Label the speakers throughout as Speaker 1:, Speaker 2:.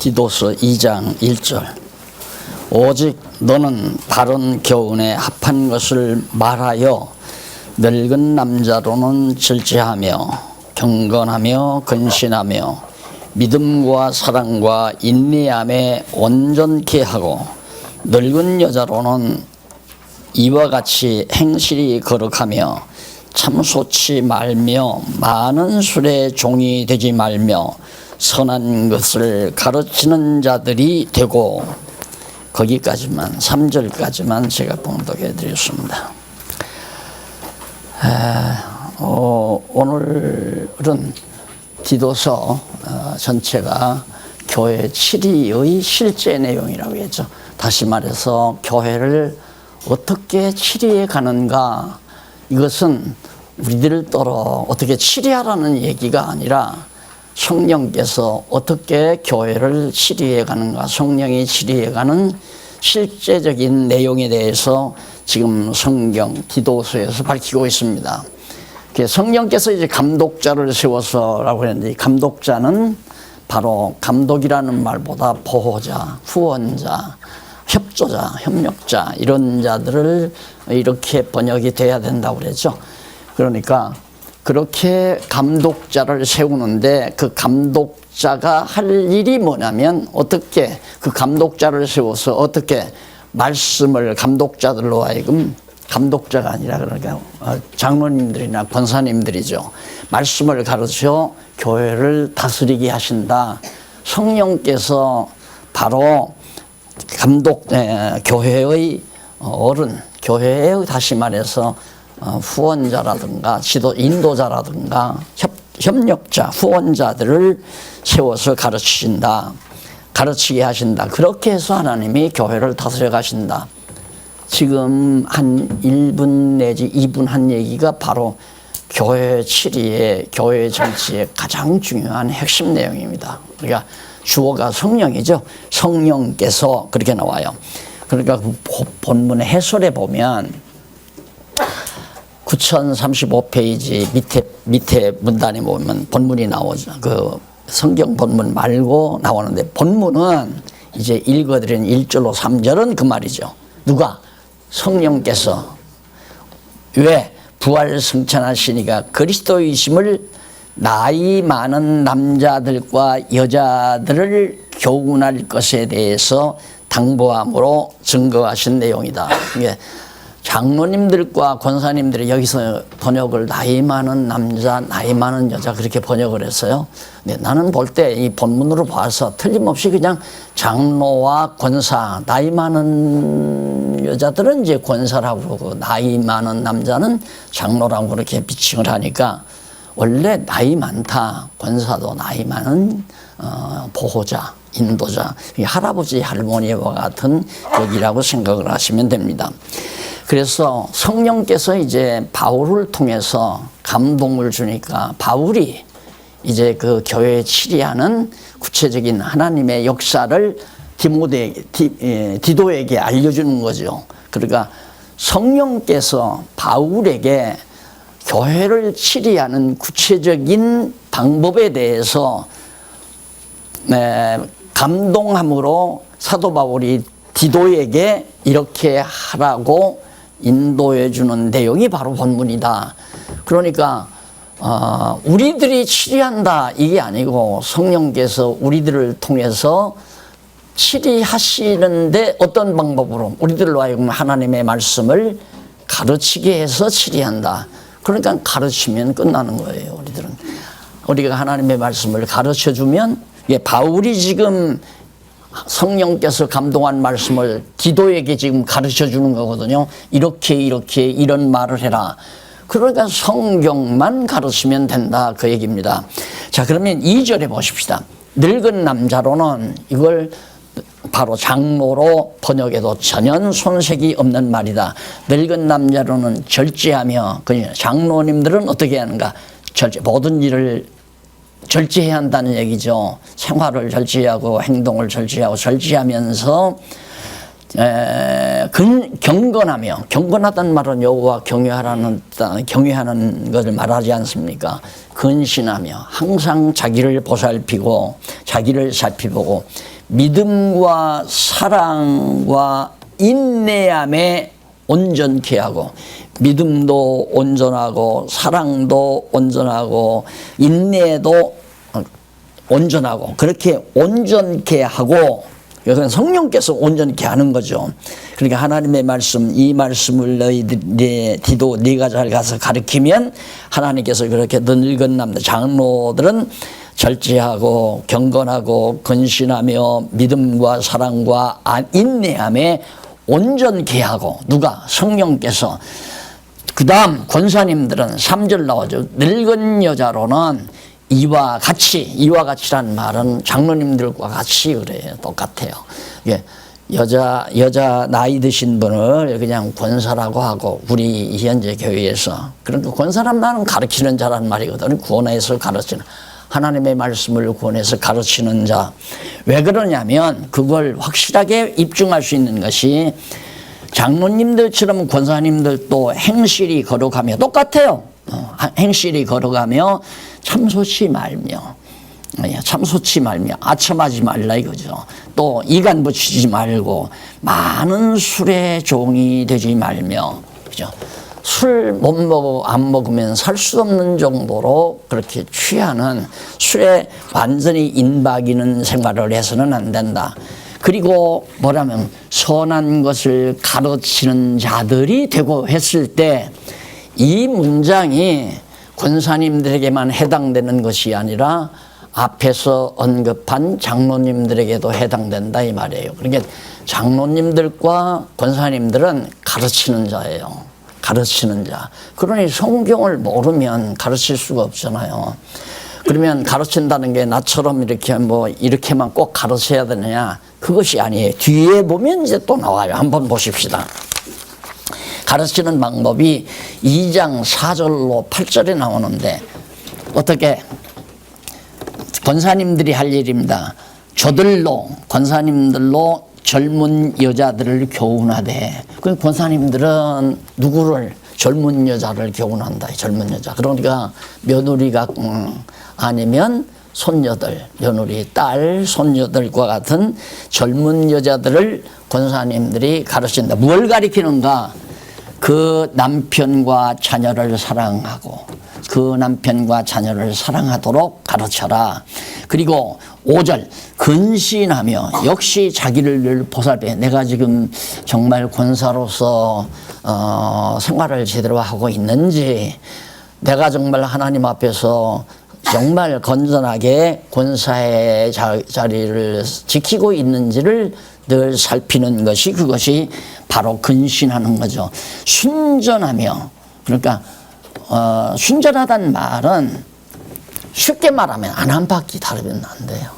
Speaker 1: 디도서 2장 1절 오직 너는 바른 교훈에 합한 것을 말하여 늙은 남자로는 절제하며 경건하며 근신하며 믿음과 사랑과 인내함에 온전케 하고 늙은 여자로는 이와 같이 행실이 거룩하며 참소치 말며 많은 술에 종이 되지 말며 선한 것을 가르치는 자들이 되고, 거기까지만 3절까지만 제가 봉독해 드렸습니다. 오늘은 디도서 전체가 교회 7위의 실제 내용이라고 했죠. 다시 말해서 교회를 어떻게 치리해 가는가, 이것은 우리들도록 어떻게 치리하라는 얘기가 아니라 성령께서 어떻게 교회를 치리해 가는가, 성령이 치리해 가는 실제적인 내용에 대해서 지금 성경 디도서에서 밝히고 있습니다. 성령께서 이제 감독자를 세워서라고 했는데, 감독자는 바로 감독이라는 말보다 보호자, 후원자, 협조자, 협력자, 이런 자들을 이렇게 번역이 돼야 된다고 그랬죠. 그러니까 그렇게 감독자를 세우는데, 그 감독자가 할 일이 뭐냐면, 어떻게 그 감독자를 세워서 어떻게 말씀을 감독자들로 하여금, 감독자가 아니라 그러니까 장로님들이나 권사님들이죠, 말씀을 가르쳐 교회를 다스리게 하신다. 성령께서 바로 감독, 교회의 어른, 교회의 다시 말해서 후원자라든가 인도자라든가 협력자, 후원자들을 세워서 가르치게 하신다. 그렇게 해서 하나님이 교회를 다스려 가신다. 지금 한 1분 내지 2분 한 얘기가 바로 교회 치리의, 교회 정치의 가장 중요한 핵심 내용입니다. 그러니까 주어가 성령이죠. 성령께서, 그렇게 나와요. 그러니까 그 본문의 해설에 보면 9035페이지 밑에 문단에 보면 본문이 나오죠. 그 성경 본문 말고 나오는데, 본문은 이제 읽어드린 1절로 3절은 그 말이죠. 누가? 성령께서. 왜? 부활 승천하시니까 그리스도이심을 나이 많은 남자들과 여자들을 교훈할 것에 대해서 당부함으로 증거하신 내용이다. 이게 장로님들과 권사님들이 여기서 번역을 나이 많은 남자, 나이 많은 여자 그렇게 번역을 했어요. 근데 나는 볼 때 이 본문으로 봐서 틀림없이 그냥 장로와 권사, 나이 많은 여자들은 이제 권사라고 그러고 나이 많은 남자는 장로라고 그렇게 비칭을 하니까, 원래 나이 많다, 권사도 나이 많은 보호자, 인도자, 할아버지 할머니와 같은 얘기라고 생각을 하시면 됩니다. 그래서 성령께서 이제 바울을 통해서 감동을 주니까, 바울이 이제 그 교회에 치리하는 구체적인 하나님의 역사를 디도에게 알려주는 거죠. 그러니까 성령께서 바울에게 교회를 치리하는 구체적인 방법에 대해서 감동함으로 사도 바울이 디도에게 이렇게 하라고 인도해 주는 내용이 바로 본문이다. 그러니까 우리들이 치리한다 이게 아니고, 성령께서 우리들을 통해서 치리하시는데 어떤 방법으로 우리들로 하여금 하나님의 말씀을 가르치게 해서 치리한다. 그러니까 가르치면 끝나는 거예요. 우리가 하나님의 말씀을 가르쳐주면, 바울이 지금 성령께서 감동한 말씀을 디도에게 지금 가르쳐 주는 거거든요. 이렇게 이런 말을 해라. 그러니까 성경만 가르치면 된다, 그 얘기입니다. 자, 그러면 2절에 보십시다. 늙은 남자로는, 이걸 바로 장로로 번역해도 전혀 손색이 없는 말이다. 늙은 남자로는 절제하며, 장로님들은 어떻게 하는가? 모든 일을 절제해야 한다는 얘기죠. 생활을 절제하고 행동을 절제하면서 경건하며, 경건하다는 말은 여호와 경외하는 것을 말하지 않습니까? 근신하며 항상 자기를 보살피고 자기를 살피보고 믿음과 사랑과 인내함에 온전케 하고, 믿음도 온전하고 사랑도 온전하고 인내도 온전하고, 그렇게 온전케 하고, 이건 성령께서 온전케 하는 거죠. 그러니까 하나님의 말씀, 이 말씀을 너희들이 디도 네가 잘 가서 가르치면 하나님께서 그렇게 늙은 남자 장로들은 절제하고 경건하고 근신하며 믿음과 사랑과 인내함에 온전케 하고, 누가? 성령께서. 그 다음 권사님들은 3절 나오죠. 늙은 여자로는 이와 같이라는 말은 장로님들과 같이 그래요. 똑같아요. 예. 여자 나이 드신 분을 그냥 권사라고 하고, 우리 현재 교회에서. 그러니까 권사란 말은 가르치는 자라는 말이거든요. 구원해서 가르치는. 하나님의 말씀을 구원해서 가르치는 자. 왜 그러냐면 그걸 확실하게 입증할 수 있는 것이, 장로님들처럼 권사님들도 행실이 걸어가며 똑같아요. 행실이 걸어가며 참소치 말며, 아첨하지 말라 이거죠. 또 이간 붙이지 말고 많은 술의 종이 되지 말며, 그죠? 술 안 먹으면 살 수 없는 정도로 그렇게 취하는, 술에 완전히 인박이는 생활을 해서는 안 된다. 그리고 뭐라면 선한 것을 가르치는 자들이 되고 했을 때, 이 문장이 권사님들에게만 해당되는 것이 아니라 앞에서 언급한 장로님들에게도 해당된다 이 말이에요. 그러니까 장로님들과 권사님들은 가르치는 자예요. 가르치는 자. 그러니 성경을 모르면 가르칠 수가 없잖아요. 그러면 가르친다는 게 나처럼 이렇게만 꼭 가르쳐야 되느냐? 그것이 아니에요. 뒤에 보면 이제 또 나와요. 한번 보십시다. 가르치는 방법이 2장 4절로 8절에 나오는데, 어떻게? 권사님들이 할 일입니다. 저들로, 권사님들로 젊은 여자들을 교훈하되. 그 권사님들은 누구를? 젊은 여자를 교훈한다. 젊은 여자. 그러니까 며느리가 아니면 손녀들, 며느리, 딸, 손녀들과 같은 젊은 여자들을 권사님들이 가르친다. 뭘 가르치는가? 그 남편과 자녀를 사랑하고, 그 남편과 자녀를 사랑하도록 가르쳐라. 그리고 5절, 근신하며, 역시 자기를 늘 보살펴. 내가 지금 정말 권사로서 생활을 제대로 하고 있는지, 내가 정말 하나님 앞에서 정말 건전하게 권사의 자리를 지키고 있는지를 늘 살피는 것이, 그것이 바로 근신하는 거죠. 순전하며, 그러니까 순전하다는 말은 쉽게 말하면 안 한 바퀴 다르면 안 돼요.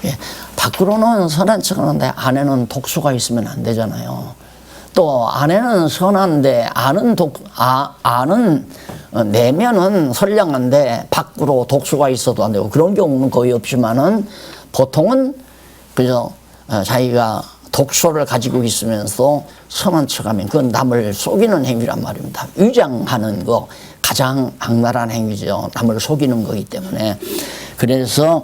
Speaker 1: 예, 밖으로는 선한 척하는데 안에는 독소가 있으면 안 되잖아요. 또 안에는 선한데 안은 내면은 선량한데 밖으로 독소가 있어도 안 되고, 그런 경우는 거의 없지만은 보통은 그저 자기가 독소를 가지고 있으면서 선한 척하면 그건 남을 속이는 행위란 말입니다. 위장하는 거 가장 악랄한 행위죠. 남을 속이는 거기 때문에. 그래서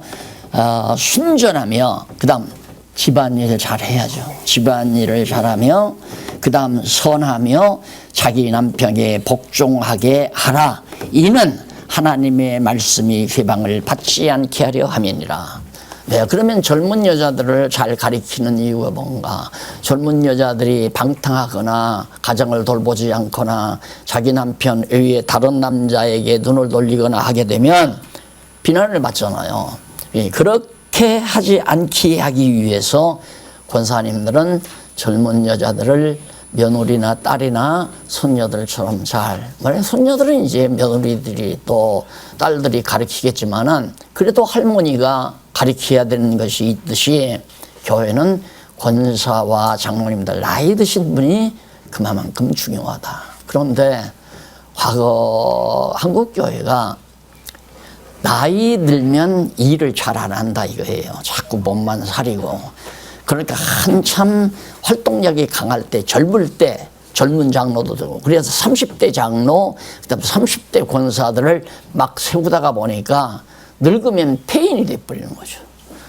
Speaker 1: 순전하며, 그 다음 집안일을 잘 해야죠. 집안일을 잘하며, 그 다음 선하며 자기 남편에게 복종하게 하라. 이는 하나님의 말씀이 회방을 받지 않게 하려 함이니라. 네, 그러면 젊은 여자들을 잘 가리키는 이유가 뭔가? 젊은 여자들이 방탕하거나 가정을 돌보지 않거나 자기 남편 외에 다른 남자에게 눈을 돌리거나 하게 되면 비난을 받잖아요. 예, 그렇게 하지 않게 하기 위해서 권사님들은 젊은 여자들을 며느리나 딸이나 손녀들처럼 잘, 손녀들은 이제 며느리들이 또 딸들이 가르치겠지만은 그래도 할머니가 가르쳐야 되는 것이 있듯이, 교회는 권사와 장로님들 나이 드신 분이 그만큼 중요하다. 그런데 과거 한국 교회가 나이 들면 일을 잘 안 한다 이거예요. 자꾸 몸만 사리고. 그러니까 한참 활동력이 강할 때, 젊을 때 젊은 장로도 되고, 그래서 30대 장로, 그다음 30대 권사들을 막 세우다가 보니까 늙으면 폐인이 돼버리는 거죠.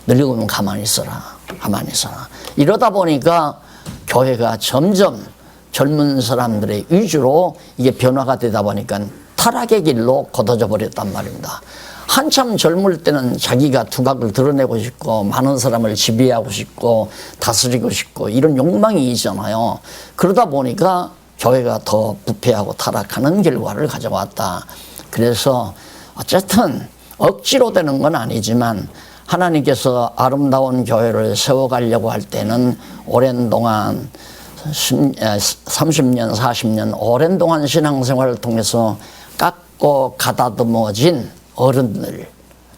Speaker 1: 늙으면 가만히 있어라. 가만히 있어라. 이러다 보니까 교회가 점점 젊은 사람들의 위주로 이게 변화가 되다 보니까 타락의 길로 걷어져 버렸단 말입니다. 한참 젊을 때는 자기가 두각을 드러내고 싶고 많은 사람을 지배하고 싶고 다스리고 싶고 이런 욕망이 있잖아요. 그러다 보니까 교회가 더 부패하고 타락하는 결과를 가져왔다. 그래서 어쨌든 억지로 되는 건 아니지만 하나님께서 아름다운 교회를 세워가려고 할 때는 오랜 동안 30년, 40년 오랜 동안 신앙생활을 통해서 깎고 가다듬어진 어른들,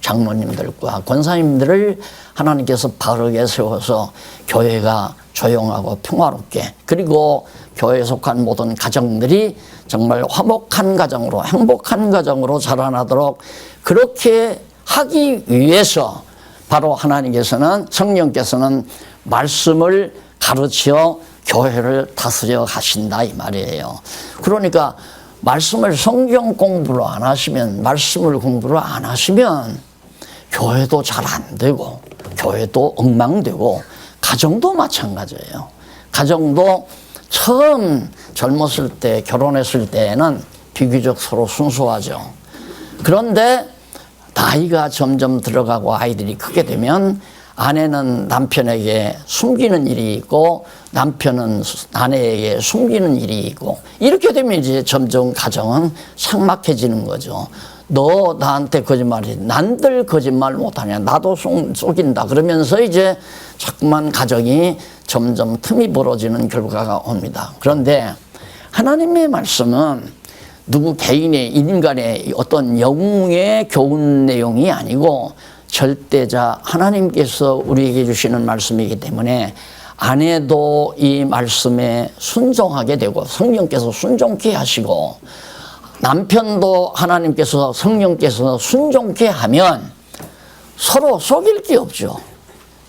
Speaker 1: 장로님들과 권사님들을 하나님께서 바르게 세워서 교회가 조용하고 평화롭게, 그리고 교회에 속한 모든 가정들이 정말 화목한 가정으로, 행복한 가정으로 자라나도록 그렇게 하기 위해서 바로 하나님께서는, 성령께서는 말씀을 가르쳐 교회를 다스려 가신다 이 말이에요. 그러니까 말씀을, 성경 공부를 안 하시면, 말씀을 공부를 안 하시면 교회도 잘 안 되고 교회도 엉망되고 가정도 마찬가지예요. 가정도 처음 젊었을 때, 결혼했을 때는 비교적 서로 순수하죠. 그런데 나이가 점점 들어가고 아이들이 크게 되면 아내는 남편에게 숨기는 일이 있고 남편은 아내에게 숨기는 일이 있고, 이렇게 되면 이제 점점 가정은 삭막해지는 거죠. 너 나한테 거짓말해, 난들 거짓말 못하냐, 나도 속인다, 그러면서 이제 자꾸만 가정이 점점 틈이 벌어지는 결과가 옵니다. 그런데 하나님의 말씀은 누구 개인의, 인간의 어떤 영웅의 교훈 내용이 아니고 절대자 하나님께서 우리에게 주시는 말씀이기 때문에 아내도 이 말씀에 순종하게 되고 성령께서 순종케 하시고 남편도 하나님께서, 성령께서 순종케 하면 서로 속일 게 없죠.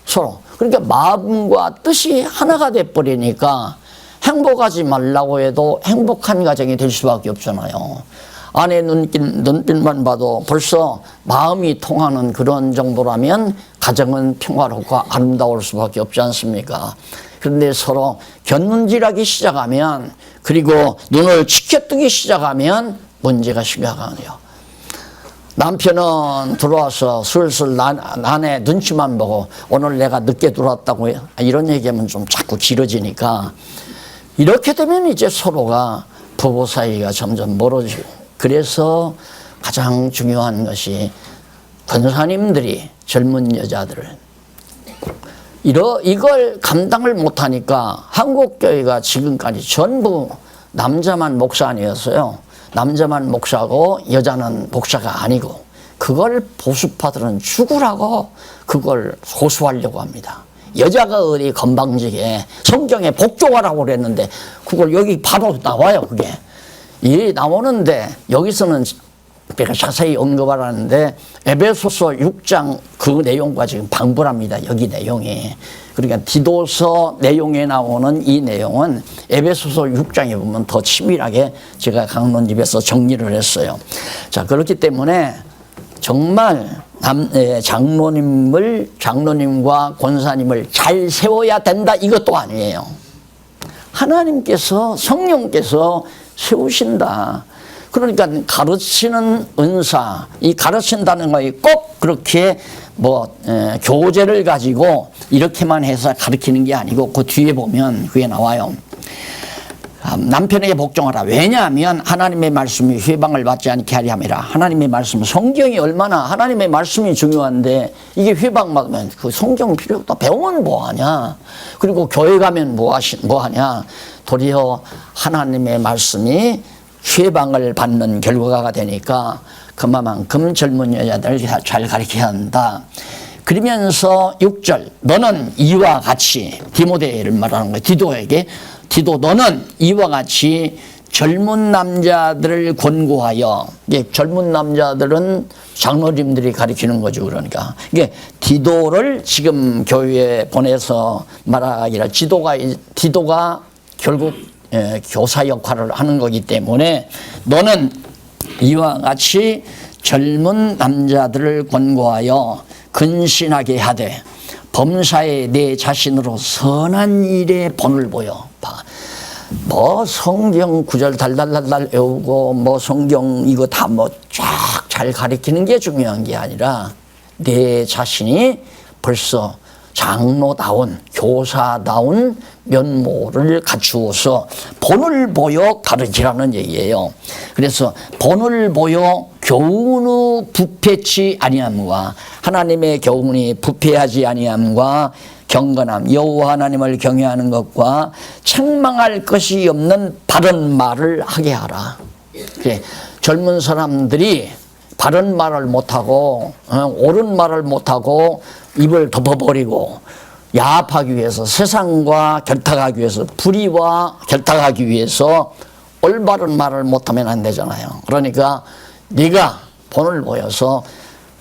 Speaker 1: 서로. 그러니까 마음과 뜻이 하나가 돼버리니까 행복하지 말라고 해도 행복한 가정이 될 수밖에 없잖아요. 아내 눈빛만 봐도 벌써 마음이 통하는 그런 정도라면 가정은 평화롭고 아름다울 수밖에 없지 않습니까? 그런데 서로 곁눈질하기 시작하면, 그리고 눈을 치켜뜨기 시작하면 문제가 심각하네요. 남편은 들어와서 슬슬 아내 눈치만 보고 오늘 내가 늦게 들어왔다고 이런 얘기하면 좀 자꾸 길어지니까, 이렇게 되면 이제 서로가 부부 사이가 점점 멀어지고, 그래서 가장 중요한 것이 권사님들이 젊은 여자들을 이걸 감당을 못하니까 한국교회가 지금까지 전부 남자만 목사 아니었어요. 남자만 목사고 여자는 목사가 아니고, 그걸 보수파들은 죽으라고 그걸 호소하려고 합니다. 여자가 어디 건방지게 성경에 복종하라고 그랬는데 그걸 여기 바로 나와요. 그게 이 나오는데, 여기서는 제가 자세히 언급하라는데 에베소서 6장 그 내용과 지금 방불합니다. 여기 내용이. 그러니까 디도서 내용에 나오는 이 내용은 에베소서 6장에 보면 더 치밀하게 제가 강론집에서 정리를 했어요. 자, 그렇기 때문에 정말 장로님과 권사님을 잘 세워야 된다, 이것도 아니에요. 하나님께서, 성령께서 세우신다. 그러니까 가르치는 은사, 이 가르친다는 것이 꼭 그렇게 교재를 가지고 이렇게만 해서 가르치는 게 아니고, 그 뒤에 보면 그게 나와요. 남편에게 복종하라. 왜냐하면 하나님의 말씀이 회방을 받지 않게 하려 함이라. 하나님의 말씀, 성경이 얼마나 하나님의 말씀이 중요한데 이게 회방 받으면 그 성경 필요 없다. 배우면 뭐하냐. 그리고 교회 가면 뭐하냐. 도리어 하나님의 말씀이 회방을 받는 결과가 되니까 그만큼 젊은 여자들 잘 가르쳐야 한다. 그러면서 6절, 너는 이와 같이, 디모데를 말하는 거예요. 디도에게, 디도 너는 이와 같이 젊은 남자들을 권고하여, 이게 젊은 남자들은 장로님들이 가르치는 거죠. 그러니까 이게 디도를 지금 교회에 보내서 말하기라, 디도가 결국 교사 역할을 하는 거기 때문에 너는 이와 같이 젊은 남자들을 권고하여 근신하게 하되 범사에 내 자신으로 선한 일에 본을 보여. 뭐 성경 구절 달달달달 외우고 뭐 성경 이거 다 뭐 쫙 잘 가리키는 게 중요한 게 아니라 내 자신이 벌써 장로다운 교사다운 면모를 갖추어서 본을 보여 가르치라는 얘기예요. 그래서 본을 보여 교훈의 부패치 아니함과 하나님의 교훈이 부패하지 아니함과 경건함, 여호와 하나님을 경외하는 것과 책망할 것이 없는 바른 말을 하게 하라. 그래, 젊은 사람들이 바른 말을 못하고 옳은 말을 못하고 입을 덮어버리고 야합하기 위해서 세상과 결탁하기 위해서 불의와 결탁하기 위해서 올바른 말을 못하면 안 되잖아요. 그러니까 네가 본을 보여서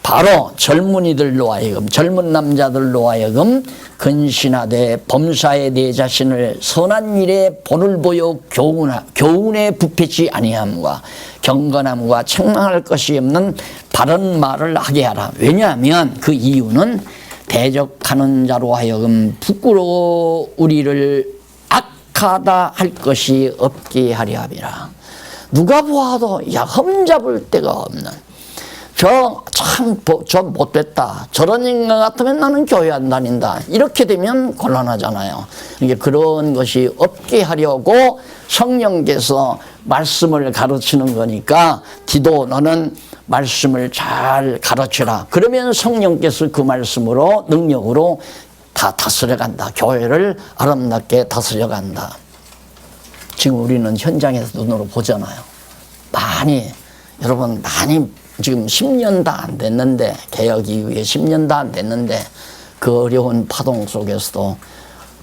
Speaker 1: 바로 젊은이들로 하여금 젊은 남자들로 하여금 근신하되 범사에 내 자신을 선한 일에 본을 보여 교훈에 부패치 아니함과 경건함과 책망할 것이 없는 바른 말을 하게 하라. 왜냐하면 그 이유는 대적하는 자로 하여금 부끄러우리를 악하다 할 것이 없게 하려 함이라. 누가 보아도 야 흠잡을 데가 없는 저 못됐다. 저런 인간 같으면 나는 교회 안 다닌다. 이렇게 되면 곤란하잖아요. 이게 그런 것이 없게 하려고 성령께서 말씀을 가르치는 거니까 디도 너는 말씀을 잘 가르쳐라. 그러면 성령께서 그 말씀으로 능력으로 다 다스려 간다. 교회를 아름답게 다스려 간다. 지금 우리는 현장에서 눈으로 보잖아요. 여러분 많이 지금 10년 다 안 됐는데 개혁 이후에 10년 다 안 됐는데 그 어려운 파동 속에서도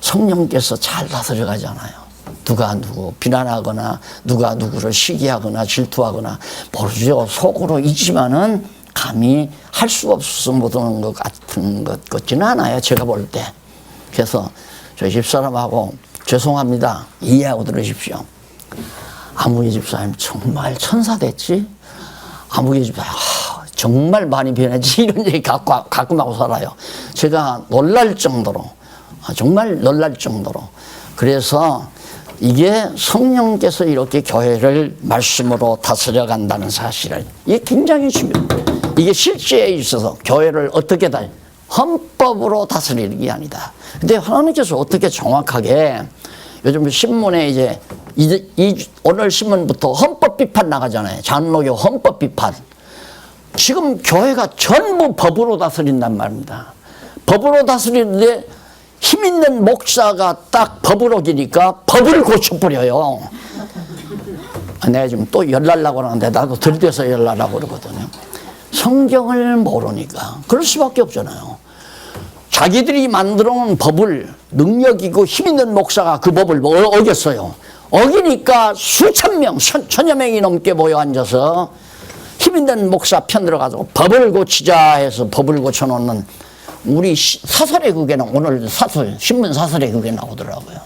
Speaker 1: 성령께서 잘 다스려 가잖아요. 누가 누구 비난하거나 누가 누구를 시기하거나 질투하거나 모르죠. 속으로 있지만은 감히 할 수 없어서 못하는 것 같은 것 같지는 않아요. 제가 볼 때. 그래서 저희 집사람하고 죄송합니다. 이해하고 들으십시오. 아무개 집사님 정말 천사 됐지? 아무개 집사님 정말 많이 변했지? 이런 얘기 가끔 하고 살아요. 제가 놀랄 정도로 정말 놀랄 정도로. 그래서 이게 성령께서 이렇게 교회를 말씀으로 다스려 간다는 사실을 이게 굉장히 중요해요. 이게 실제에 있어서 교회를 어떻게 헌법으로 다스리는 게 아니다. 근데 하나님께서 어떻게 정확하게 요즘 신문에 이제 오늘 신문부터 헌법 비판 나가잖아요. 장로교 헌법 비판. 지금 교회가 전부 법으로 다스린단 말입니다. 법으로 다스리는데 힘 있는 목사가 딱 법을 어기니까 법을 고쳐버려요. 내가 지금 또 열나려고 하는데 나도 들대서 열나려고 그러거든요. 성경을 모르니까 그럴 수밖에 없잖아요. 자기들이 만들어 놓은 법을 능력 있고 힘 있는 목사가 그 법을 어겼어요. 어기니까 수천 명, 천여 명이 넘게 모여 앉아서 힘 있는 목사 편 들어가서 법을 고치자 해서 법을 고쳐놓는 우리 사설에 그게 오늘 신문 사설에 그게 나오더라고요.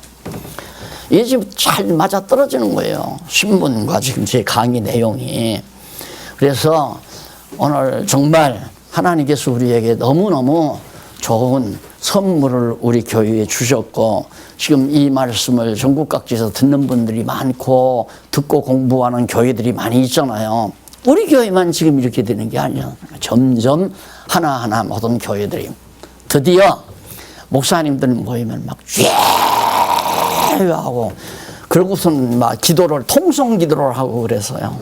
Speaker 1: 이게 지금 잘 맞아 떨어지는 거예요. 신문과 지금 제 강의 내용이. 그래서 오늘 정말 하나님께서 우리에게 너무너무 좋은 선물을 우리 교회에 주셨고 지금 이 말씀을 전국 각지에서 듣는 분들이 많고 듣고 공부하는 교회들이 많이 있잖아요. 우리 교회만 지금 이렇게 되는 게 아니야. 점점 하나하나 모든 교회들이 드디어 목사님들 모이면 막 하고 그러고서는 막 기도를 통성 기도를 하고 그래서요.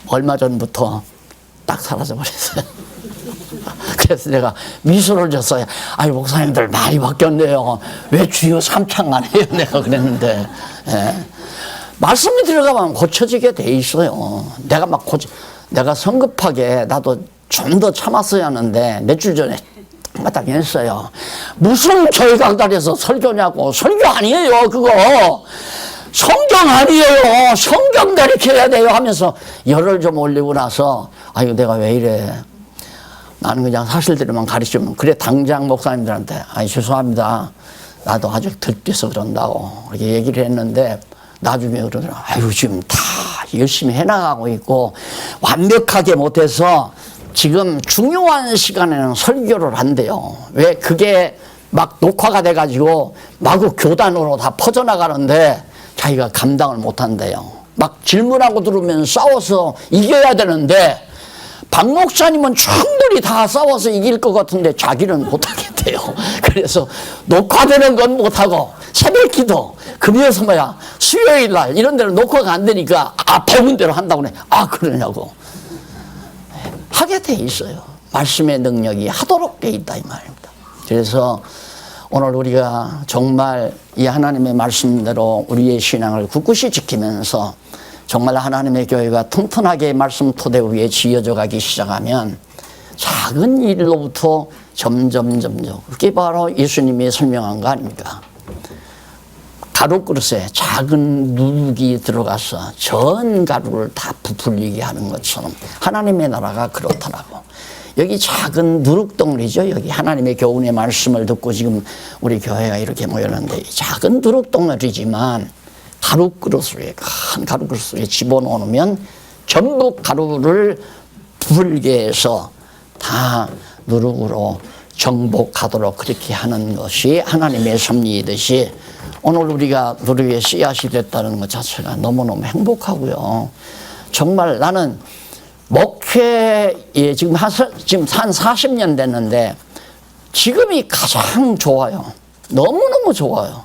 Speaker 1: 얼마 전부터 딱 사라져 버렸어요. 그래서 내가 미소를 줬어요. 아니 목사님들 많이 바뀌었네요. 왜 주여 삼창 안 해요? 내가 그랬는데 말씀이 들어가면 고쳐지게 돼 있어요. 내가 성급하게 나도 좀 더 참았어야 하는데 몇 주 전에 마땅히 했어요. 무슨 교회 강단에서 설교냐고. 설교 아니에요 그거. 성경 아니에요. 성경 가르쳐야 돼요 하면서 열을 좀 올리고 나서 아이고 내가 왜 이래. 나는 그냥 사실대로만 가르치면 그래 당장 목사님들한테 아니 죄송합니다. 나도 아직 들떠서 그런다고 이렇게 얘기를 했는데 나중에 그러더라. 아유 지금 다 열심히 해나가고 있고 완벽하게 못해서 지금 중요한 시간에는 설교를 한대요. 왜? 그게 막 녹화가 돼가지고 마구 교단으로 다 퍼져나가는데 자기가 감당을 못한대요. 막 질문하고 들으면 싸워서 이겨야 되는데 박 목사님은 충분히 다 싸워서 이길 것 같은데 자기는 못하겠대요. 그래서 녹화되는 건 못하고 새벽 기도, 금요일서 뭐야 수요일 날 이런 데는 녹화가 안 되니까 배운 대로 한다고 그래. 그러냐고. 하게 돼 있어요. 말씀의 능력이 하도록 돼 있다 이 말입니다. 그래서 오늘 우리가 정말 이 하나님의 말씀대로 우리의 신앙을 굳굳이 지키면서 정말 하나님의 교회가 튼튼하게 말씀 토대 위에 지어져 가기 시작하면 작은 일로부터 점점 그게 바로 예수님이 설명한 거 아닙니까? 가루 그릇에 작은 누룩이 들어가서 전 가루를 다 부풀리게 하는 것처럼 하나님의 나라가 그렇더라고. 여기 작은 누룩덩어리죠. 여기 하나님의 교훈의 말씀을 듣고 지금 우리 교회가 이렇게 모였는데 작은 누룩덩어리지만 가루 그릇에 큰 가루 그릇에 집어넣으면 전부 가루를 부풀게 해서 다 누룩으로 정복하도록 그렇게 하는 것이 하나님의 섭리이듯이 오늘 우리가 누룩의 씨앗이 됐다는 것 자체가 너무너무 행복하고요. 정말 나는 목회에 지금 한 40년 됐는데 지금이 가장 좋아요. 너무너무 좋아요.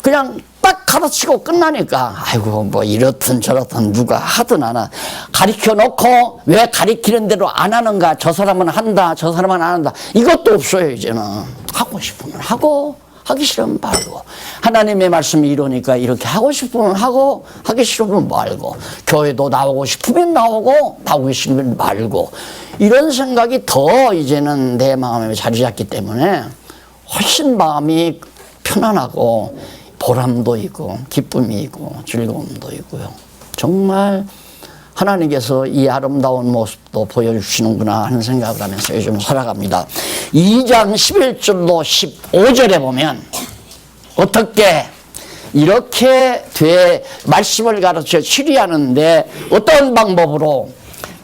Speaker 1: 그냥 딱 가르치고 끝나니까 아이고 뭐 이렇든 저렇든 누가 하든 안 하든 가르쳐 놓고 왜 가르치는 대로 안 하는가, 저 사람은 한다 저 사람은 안 한다 이것도 없어요. 이제는 하고 싶으면 하고 하기 싫으면 말고 하나님의 말씀이 이러니까 이렇게 하고 싶으면 하고 하기 싫으면 말고 교회도 나오고 싶으면 나오고 나오기 싫으면 말고 이런 생각이 더 이제는 내 마음에 자리 잡기 때문에 훨씬 마음이 편안하고 보람도 있고 기쁨이 있고 즐거움도 있고요. 정말 하나님께서 이 아름다운 모습도 보여주시는구나 하는 생각을 하면서 요즘 살아갑니다. 2장 11절로 15절에 보면 어떻게 이렇게 말씀을 가르쳐 치리하는데 어떤 방법으로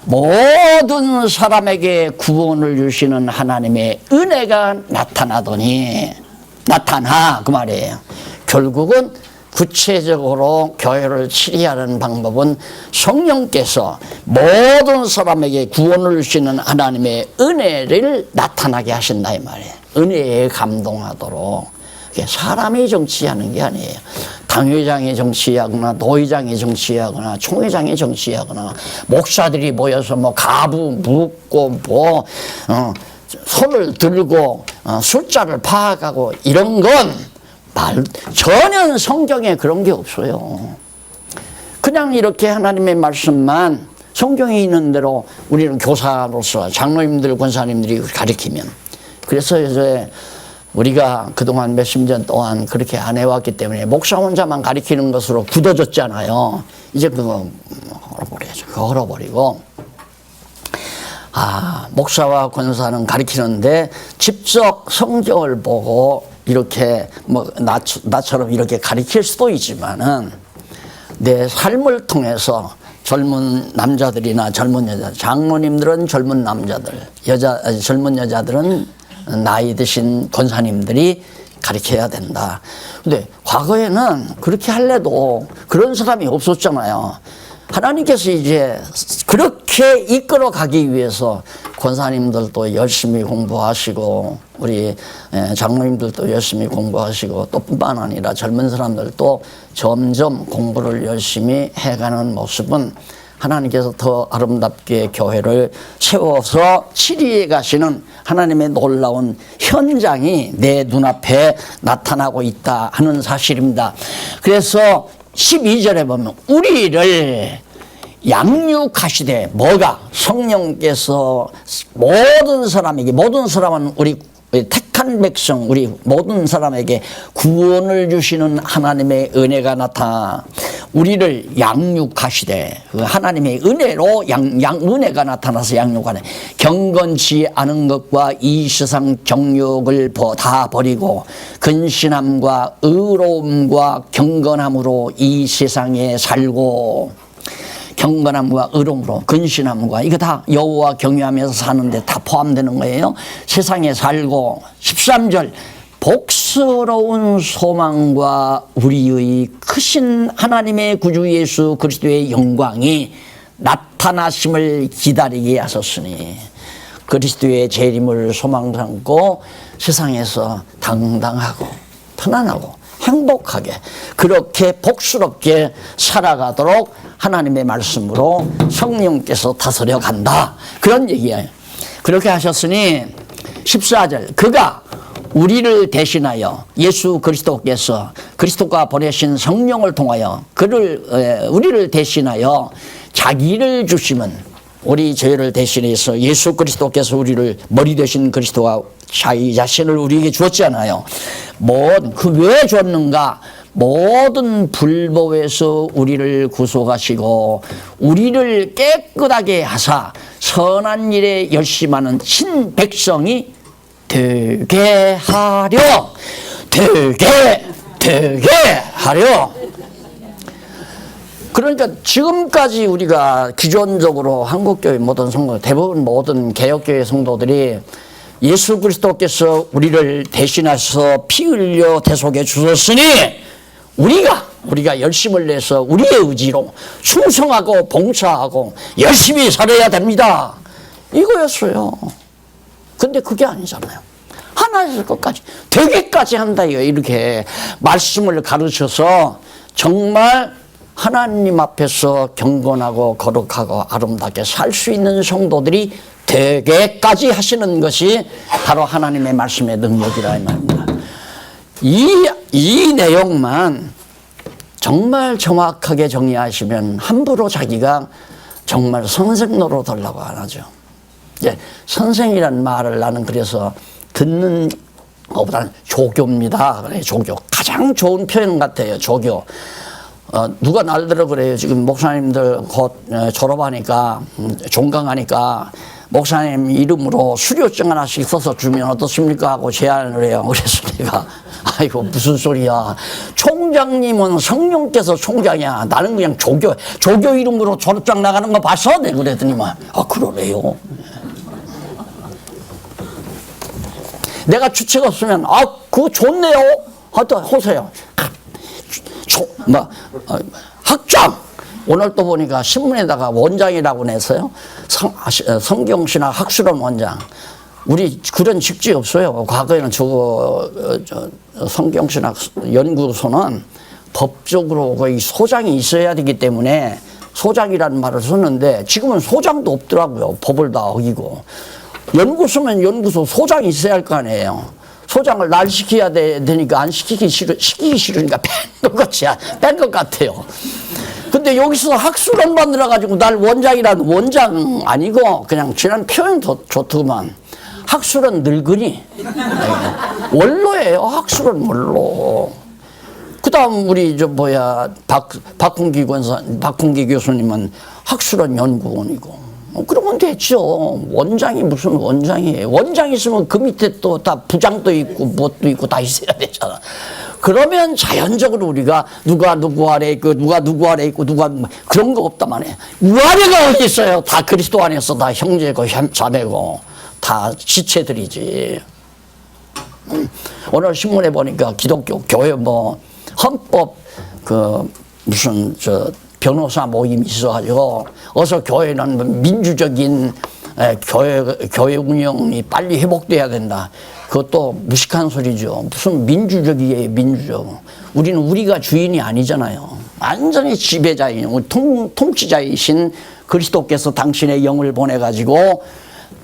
Speaker 1: 모든 사람에게 구원을 주시는 하나님의 은혜가 나타나 그 말이에요. 결국은 구체적으로 교회를 치리하는 방법은 성령께서 모든 사람에게 구원을 주시는 하나님의 은혜를 나타나게 하신다 이 말이에요. 은혜에 감동하도록. 사람이 정치하는 게 아니에요. 당회장이 정치하거나 노회장이 정치하거나 총회장이 정치하거나 목사들이 모여서 뭐 가부 묻고 뭐 손을 들고 숫자를 파악하고 이런 건 전혀 성경에 그런 게 없어요. 그냥 이렇게 하나님의 말씀만 성경에 있는 대로 우리는 교사로서 장로님들 권사님들이 가르치면 그래서 이제 우리가 그동안 몇십 년 동안 그렇게 안 해왔기 때문에 목사 혼자만 가르치는 것으로 굳어졌잖아요. 이제 그거 헐어버려야죠. 그거 헐어버리고 목사와 권사는 가르치는데 직접 성경을 보고 이렇게 뭐 나처럼 이렇게 가르칠 수도 있지만은 내 삶을 통해서 젊은 남자들이나 젊은 여자, 장로님들은 젊은 남자들, 젊은 여자들은 나이 드신 권사님들이 가르쳐야 된다. 근데 과거에는 그렇게 할래도 그런 사람이 없었잖아요. 하나님께서 이제 그렇게 이끌어 가기 위해서 권사님들도 열심히 공부하시고 우리 장로님들도 열심히 공부하시고 또 뿐만 아니라 젊은 사람들도 점점 공부를 열심히 해가는 모습은 하나님께서 더 아름답게 교회를 세워서 치리해 가시는 하나님의 놀라운 현장이 내 눈앞에 나타나고 있다 하는 사실입니다. 그래서 12절에 보면 우리를 양육하시되 뭐가 성령께서 모든 사람에게 모든 사람은 우리 택한 백성 우리 모든 사람에게 구원을 주시는 하나님의 은혜가 나타나 우리를 양육하시되 그 하나님의 은혜로 은혜가 나타나서 양육하네. 경건치 않은 것과 이 세상 정욕을 다 버리고 근신함과 의로움과 경건함으로 이 세상에 살고 경건함과 의로움으로 근신함과 이거 다 여호와 경외하면서 사는데 다 포함되는 거예요. 세상에 살고 13절 복스러운 소망과 우리의 크신 하나님의 구주 예수 그리스도의 영광이 나타나심을 기다리게 하셨으니 그리스도의 재림을 소망 삼고 세상에서 당당하고 편안하고 행복하게 그렇게 복스럽게 살아가도록 하나님의 말씀으로 성령께서 다스려 간다. 그런 얘기예요. 그렇게 하셨으니 14절 그가 우리를 대신하여 예수 그리스도께서 그리스도가 보내신 성령을 통하여 우리를 대신하여 자기를 주시면 우리 죄를 대신해서 예수 그리스도께서 우리를 머리 되신 그리스도가 자기 자신을 우리에게 주었잖아요. 그 왜 줬는가? 모든 불법에서 우리를 구속하시고 우리를 깨끗하게 하사 선한 일에 열심하는 신백성이 되게 하려 그러니까 지금까지 우리가 기존적으로 한국교회 모든 성도 대부분 모든 개혁교회 성도들이 예수 그리스도께서 우리를 대신하셔서 피 흘려 대속해 주셨으니 우리가 열심을 내서 우리의 의지로 충성하고 봉사하고 열심히 살아야 됩니다. 이거였어요. 근데 그게 아니잖아요. 하나에서 끝까지 되게까지 한다 이렇게 말씀을 가르쳐서 정말 하나님 앞에서 경건하고 거룩하고 아름답게 살 수 있는 성도들이 되게까지 하시는 것이 바로 하나님의 말씀의 능력이라 이 말입니다. 이 내용만 정말 정확하게 정리하시면 함부로 자기가 정말 선생 노릇하려고 안 하죠. 이제 선생이라는 말을 나는 그래서 듣는 것보다는 조교입니다. 그래, 조교. 가장 좋은 표현 같아요. 조교. 누가 날들어 그래요. 지금 목사님들 곧 졸업하니까 종강하니까 목사님 이름으로 수료증 하나씩 써서 주면 어떻습니까? 하고 제안을 해요. 그래서 내가 아이고 무슨 소리야. 총장님은 성령께서 총장이야. 나는 그냥 조교 이름으로 졸업장 나가는 거 봤어? 내가 그랬더니만 그러네요. 내가 주책 없으면 그거 좋네요. 하여튼 하세요. 학장 오늘 또 보니까 신문에다가 원장이라고 냈어요. 성경신학 학술원 원장. 우리 그런 직책이 없어요. 과거에는 성경신학 연구소는 법적으로 거의 소장이 있어야 되기 때문에 소장이라는 말을 썼는데 지금은 소장도 없더라고요. 법을 다 어기고. 연구소면 연구소 소장이 있어야 할 거 아니에요. 소장을 날 시켜야 되니까 안 시키기 싫으니까 뺀 것 같아요. 근데 여기서 학술원 만들어가지고 날 원장이라는 원장 아니고 그냥 지난 표현 좋더만 학술원 늙은이. 원로예요. 학술원 원로. 그 다음 우리 박훈기 교수님은 학술원 연구원이고. 그러면 됐죠. 원장이 무슨 원장이에요. 원장 있으면 그 밑에 또 다 부장도 있고 무엇도 있고 다 있어야 되잖아. 그러면 자연적으로 우리가 누가 누구 아래 있고 누가 누구 아래 있고 그런 거 없단 말이에요. 우아래가 어디 있어요. 다 그리스도 안에서 다 형제고 자매고 다 지체들이지. 오늘 신문에 보니까 기독교 교회 헌법 무슨 변호사 모임이 있어가지고 어서 교회는 민주적인 교회 운영이 빨리 회복돼야 된다. 그것도 무식한 소리죠. 무슨 민주적이에요, 민주적. 우리는 우리가 주인이 아니잖아요. 완전히 지배자인, 통치자이신 그리스도께서 당신의 영을 보내가지고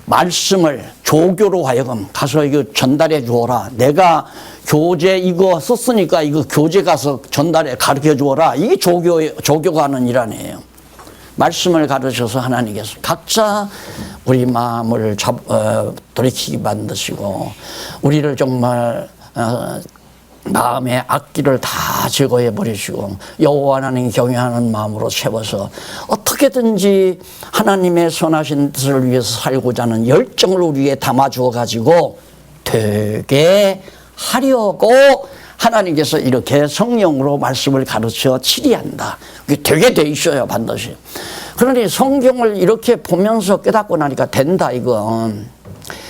Speaker 1: 말씀을 조교로 하여금 가서 이거 전달해 주어라. 내가 교재 이거 썼으니까 이거 교재 가서 전달해 가르쳐 주어라. 이게 조교가 하는 일 아니에요. 말씀을 가르쳐서 하나님께서 각자 우리 마음을 돌이키게 만드시고 우리를 정말 마음의 악기를 다 제거해 버리시고 여호와 하나님 경외하는 마음으로 채워서 어떻게든지 하나님의 선하신 뜻을 위해서 살고자 하는 열정을 우리에게 담아주어 가지고 되게 하려고 하나님께서 이렇게 성령으로 말씀을 가르쳐 치리한다. 그게 되게 돼 있어요, 반드시. 그러니 성경을 이렇게 보면서 깨닫고 나니까 된다, 이건.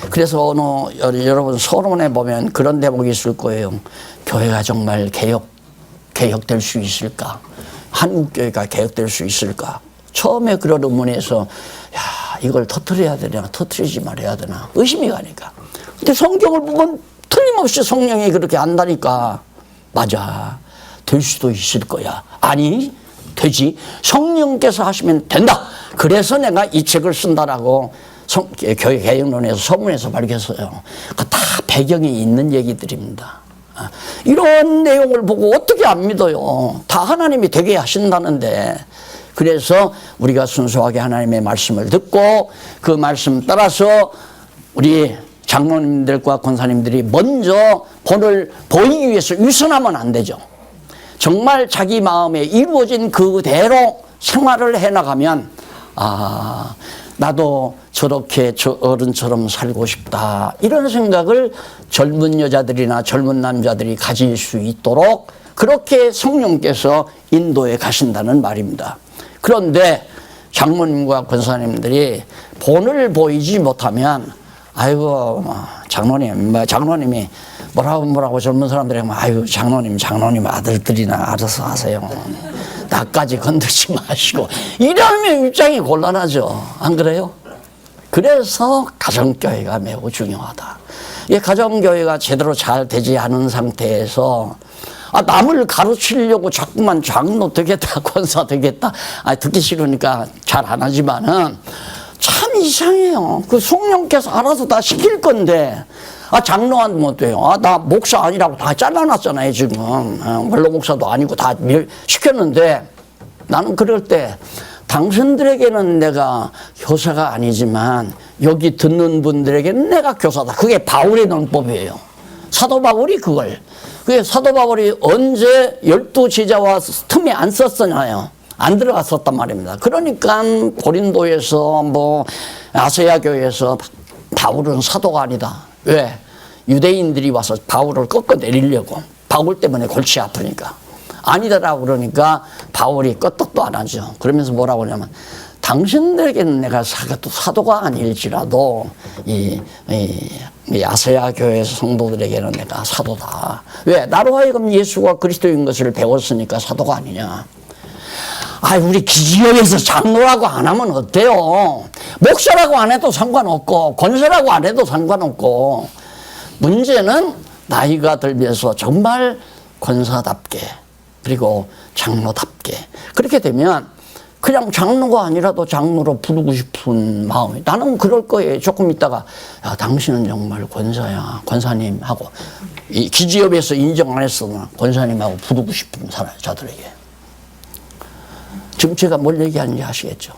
Speaker 1: 그래서 여러분 서론에 보면 그런 대목이 있을 거예요. 교회가 정말 개혁될 수 있을까? 한국교회가 개혁될 수 있을까? 처음에 그런 의문에서 야, 이걸 터뜨려야 되나 터뜨리지 말아야 되나 의심이 가니까. 근데 성경을 보면 틀림없이 성령이 그렇게 안다니까 맞아. 될 수도 있을 거야. 아니 되지. 성령께서 하시면 된다. 그래서 내가 이 책을 쓴다라고 교회 개혁론에서 서문에서 밝혔어요. 그 다 배경이 있는 얘기들입니다. 이런 내용을 보고 어떻게 안 믿어요. 다 하나님이 되게 하신다는데. 그래서 우리가 순수하게 하나님의 말씀을 듣고 그 말씀 따라서 우리 장로님들과 권사님들이 먼저 본을 보이기 위해서 유선하면 안 되죠. 정말 자기 마음에 이루어진 그대로 생활을 해나가면 아 나도 저렇게 저 어른처럼 살고 싶다 이런 생각을 젊은 여자들이나 젊은 남자들이 가질 수 있도록 그렇게 성령께서 인도해 가신다는 말입니다. 그런데 장모님과 권사님들이 본을 보이지 못하면 아이고 장로님이 뭐라고 젊은 사람들이 하면 아이고 장로님 아들들이나 알아서 하세요. 나까지 건들지 마시고 이러면 입장이 곤란하죠. 안 그래요? 그래서 가정교회가 매우 중요하다. 이 가정교회가 제대로 잘 되지 않은 상태에서 남을 가르치려고 자꾸만 장로 되겠다 권사 되겠다 듣기 싫으니까 잘 안 하지만은 참 이상해요. 그 성령께서 알아서 다 시킬 건데 장로한 뭐 돼요. 나 목사 아니라고 다 잘라놨잖아요 지금. 원로 목사도 아니고 다 시켰는데 나는 그럴 때 당신들에게는 내가 교사가 아니지만 여기 듣는 분들에게는 내가 교사다. 그게 바울의 논법이에요. 사도 바울이 그걸. 그게 사도 바울이 언제 12제자와 틈에 안 썼었나요? 안 들어갔었단 말입니다. 그러니까 고린도에서 아세아 교회에서 바울은 사도가 아니다. 왜? 유대인들이 와서 바울을 꺾어내리려고. 바울 때문에 골치 아프니까. 아니다라고 그러니까 바울이 끄떡도 안 하죠. 그러면서 뭐라고 하냐면 당신들에게는 내가 사도가 아닐지라도 이 아세아 교회 성도들에게는 내가 사도다. 왜? 나로 하여금 예수가 그리스도인 것을 배웠으니까 사도가 아니냐. 우리 기지역에서 장로라고 안 하면 어때요? 목사라고 안 해도 상관없고 권세라고 안 해도 상관없고 문제는 나이가 들면서 정말 권사답게 그리고 장로답게 그렇게 되면 그냥 장로가 아니라도 장로로 부르고 싶은 마음이 나는 그럴 거예요. 조금 있다가 야 당신은 정말 권사야 권사님 하고 이 기지협에서 인정 안 했으나 권사님하고 부르고 싶은 자들에게 지금 제가 뭘 얘기하는지 아시겠죠?